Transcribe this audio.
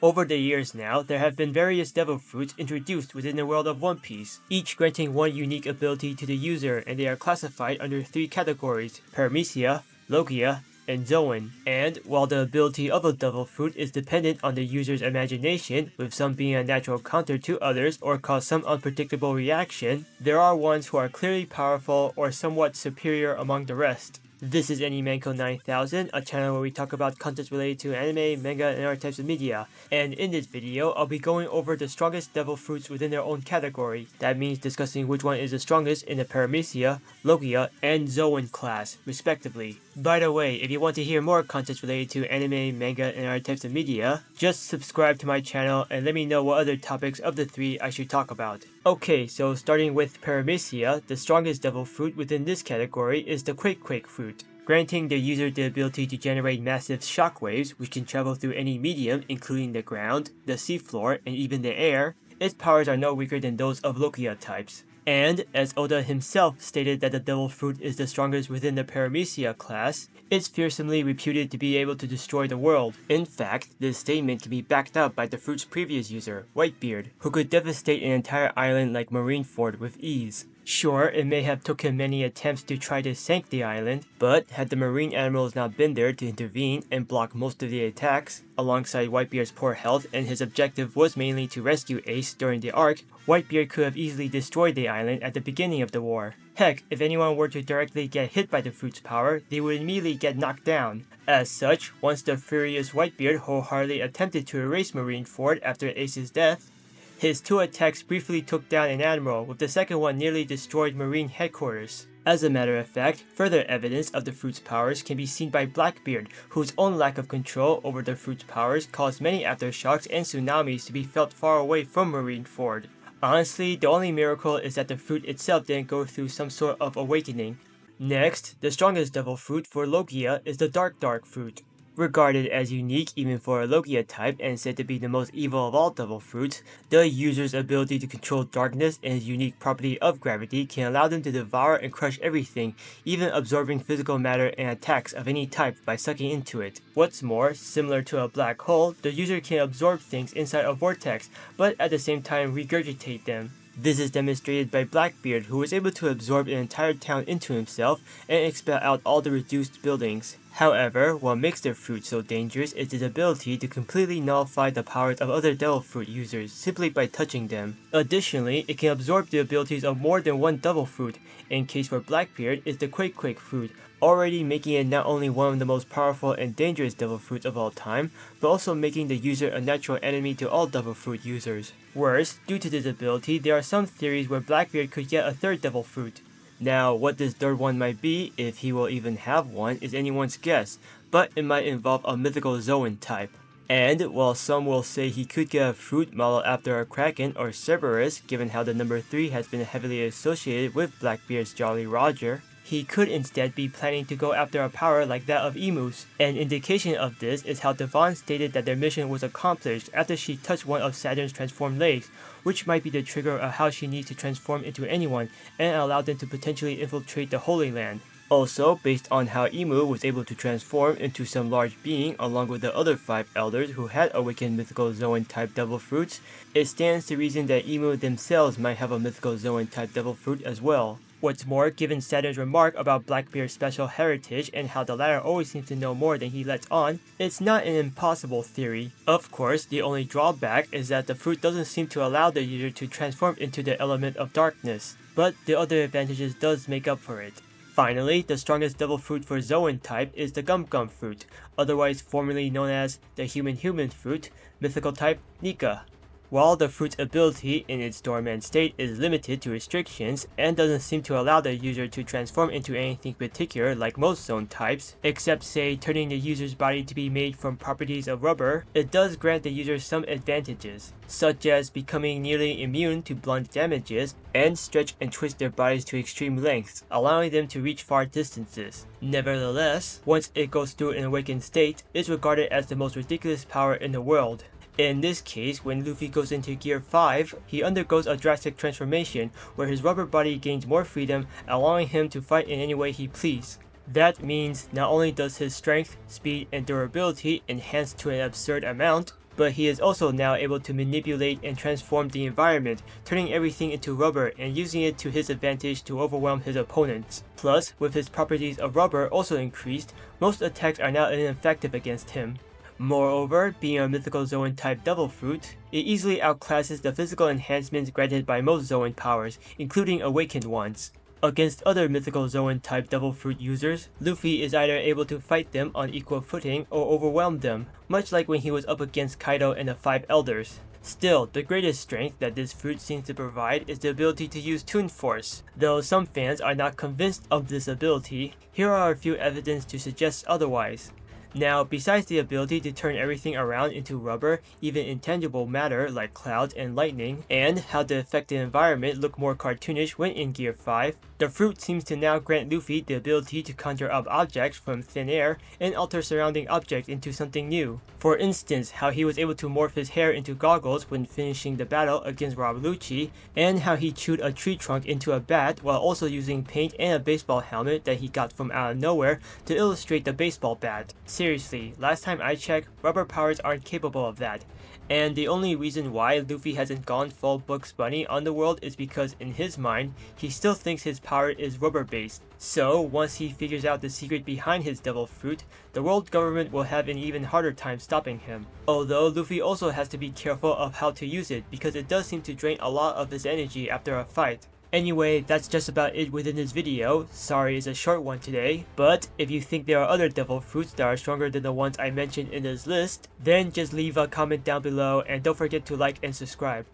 Over the years now, there have been various devil fruits introduced within the world of One Piece, each granting one unique ability to the user, and they are classified under three categories: paramecia, logia, and zoan. And while the ability of a devil fruit is dependent on the user's imagination, with some being a natural counter to others or cause some unpredictable reaction, there are ones who are clearly powerful or somewhat superior among the rest. This is Animanko 9000, a channel where we talk about content related to anime, manga, and other types of media. And in this video, I'll be going over the strongest devil fruits within their own category. That means discussing which one is the strongest in the paramecia, logia, and zoan class, respectively. By the way, if you want to hear more content related to anime, manga, and other types of media, just subscribe to my channel and let me know what other topics of the three I should talk about. Okay, so starting with paramecia, the strongest devil fruit within this category is the Quake fruit, granting the user the ability to generate massive shockwaves which can travel through any medium including the ground, the seafloor, and even the air. Its powers are no weaker than those of logia types. And, as Oda himself stated that the devil fruit is the strongest within the paramecia class, it's fearsomely reputed to be able to destroy the world. In fact, this statement can be backed up by the fruit's previous user, Whitebeard, who could devastate an entire island like Marineford with ease. Sure, it may have took him many attempts to try to sink the island, but had the marine animals not been there to intervene and block most of the attacks, alongside Whitebeard's poor health and his objective was mainly to rescue Ace during the arc, Whitebeard could have easily destroyed the island at the beginning of the war. Heck, if anyone were to directly get hit by the fruit's power, they would immediately get knocked down. As such, once the furious Whitebeard wholeheartedly attempted to erase Marineford after Ace's death, his two attacks briefly took down an admiral, with the second one nearly destroyed Marine headquarters. As a matter of fact, further evidence of the fruit's powers can be seen by Blackbeard, whose own lack of control over the fruit's powers caused many aftershocks and tsunamis to be felt far away from Marineford. Honestly, the only miracle is that the fruit itself didn't go through some sort of awakening. Next, the strongest devil fruit for Logia is the Dark fruit. Regarded as unique even for a logia type and said to be the most evil of all devil fruits, the user's ability to control darkness and his unique property of gravity can allow them to devour and crush everything, even absorbing physical matter and attacks of any type by sucking into it. What's more, similar to a black hole, the user can absorb things inside a vortex, but at the same time regurgitate them. This is demonstrated by Blackbeard, who was able to absorb an entire town into himself and expel out all the reduced buildings. However, what makes the fruit so dangerous is its ability to completely nullify the powers of other devil fruit users simply by touching them. Additionally, it can absorb the abilities of more than one devil fruit. In case for Blackbeard is the Quake fruit, already making it not only one of the most powerful and dangerous devil fruits of all time, but also making the user a natural enemy to all devil fruit users. Worse, due to this ability, there are some theories where Blackbeard could get a third devil fruit. Now, what this third one might be, if he will even have one, is anyone's guess, but it might involve a mythical zoan type. And while some will say he could get a fruit modeled after a Kraken or Cerberus, given how the number 3 has been heavily associated with Blackbeard's Jolly Roger, he could instead be planning to go after a power like that of Emus. An indication of this is how Devon stated that their mission was accomplished after she touched one of Saturn's transformed legs, which might be the trigger of how she needs to transform into anyone and allow them to potentially infiltrate the Holy Land. Also, based on how Emu was able to transform into some large being along with the other 5 elders who had awakened mythical zoan type devil fruits, it stands to reason that Emu themselves might have a mythical zoan type devil fruit as well. What's more, given Saturn's remark about Blackbeard's special heritage and how the latter always seems to know more than he lets on, it's not an impossible theory. Of course, the only drawback is that the fruit doesn't seem to allow the user to transform into the element of darkness, but the other advantages does make up for it. Finally, the strongest devil fruit for zoan type is the Gum fruit, otherwise formerly known as the human fruit, mythical type Nika. While the fruit's ability in its dormant state is limited to restrictions and doesn't seem to allow the user to transform into anything particular like most zoan types, except say turning the user's body to be made from properties of rubber, it does grant the user some advantages, such as becoming nearly immune to blunt damages and stretch and twist their bodies to extreme lengths, allowing them to reach far distances. Nevertheless, once it goes through an awakened state, it's regarded as the most ridiculous power in the world. In this case, when Luffy goes into Gear 5, he undergoes a drastic transformation where his rubber body gains more freedom, allowing him to fight in any way he please. That means not only does his strength, speed, and durability enhance to an absurd amount, but he is also now able to manipulate and transform the environment, turning everything into rubber and using it to his advantage to overwhelm his opponents. Plus, with his properties of rubber also increased, most attacks are now ineffective against him. Moreover, being a mythical Zoan type Devil Fruit, it easily outclasses the physical enhancements granted by most Zoan powers, including awakened ones. Against other mythical Zoan type Devil Fruit users, Luffy is either able to fight them on equal footing or overwhelm them, much like when he was up against Kaido and the 5 Elders. Still, the greatest strength that this fruit seems to provide is the ability to use Toon Force. Though some fans are not convinced of this ability, here are a few evidence to suggest otherwise. Now, besides the ability to turn everything around into rubber, even intangible matter like clouds and lightning, and how to affect the environment look more cartoonish when in Gear 5, the fruit seems to now grant Luffy the ability to conjure up objects from thin air and alter surrounding objects into something new. For instance, how he was able to morph his hair into goggles when finishing the battle against Rob Lucci, and how he chewed a tree trunk into a bat while also using paint and a baseball helmet that he got from out of nowhere to illustrate the baseball bat. Seriously, last time I checked, rubber powers aren't capable of that. And the only reason why Luffy hasn't gone full Bugs Bunny on the world is because in his mind, he still thinks his power is rubber based. So once he figures out the secret behind his devil fruit, the world government will have an even harder time stopping him. Although Luffy also has to be careful of how to use it because it does seem to drain a lot of his energy after a fight. Anyway, that's just about it within this video. Sorry it's a short one today, but if you think there are other devil fruits that are stronger than the ones I mentioned in this list, then just leave a comment down below and don't forget to like and subscribe.